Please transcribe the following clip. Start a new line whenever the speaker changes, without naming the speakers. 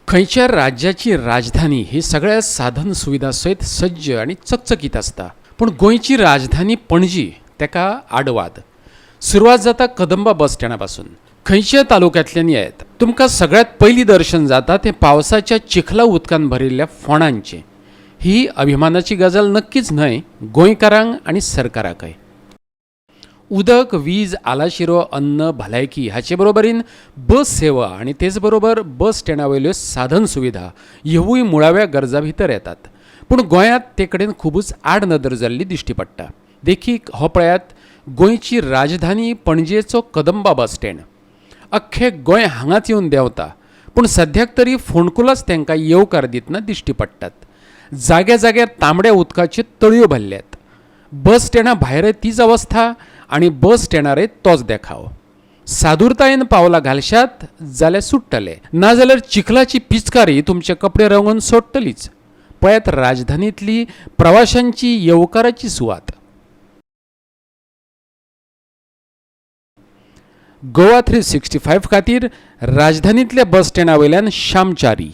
खंयच्या राज्याची राजधानी ही सगळ्या साधन सुविधा सयत सज्ज आणि चकचकीत असता, पण गोंयची राजधानी पणजी तेका आडवाद. सुरवात जाता कदंबा बस स्टँडापासून. खंयच्या तालुक्यांतल्यान येत तुमकां सगळ्यात पयलीं दर्शन जाता ते पावसाच्या चिखला उदकान भरिल्ल्या फोंडांचे. ही अभिमानाची गजाल नक्कीच न्हय गोंयकारांक आनी सरकाराकय. उदक, वीज, आलाशिरो, अन्न, भलायकी हाचे बरोबरीन बस सेवा आणि तेच बरोबर बस स्टँडावयल्यो साधन सुविधा ह्योवूय मुळाव्या गरजा भितर येतात. पूण गोंयांत ते कडेन खूबच आड नदर जाल्ली दिश्टी पडटा. देखीक हो पळयात गोंयची राजधानी पणजेचो कदंबा बस स्टँड. अख्खें गोंय हांगाच येवन देंवता, पूण सद्याक तरी फोंडकुलाच तांकां येवकार दितना दिश्टी पडटात. जाग्या जाग्यार तांबड्या उदकाच्यो तळयो भरल्यात. बस स्टँडा भायरय तीच अवस्था आणि बस स्टँडारय तोच देखाव. सादुरतायेन पावलां घालशात जाल्यार सुट्टले, नाजाल्यार चिखलाची पिचकारी तुमचे कपडे रंगोवन सोडटलीच. पळयात राजधानींतली प्रवाशांची येवकाराची सुवात. गोवा 365 खातीर राजधानींतल्या बस स्टँडा वयल्यान शामचारी.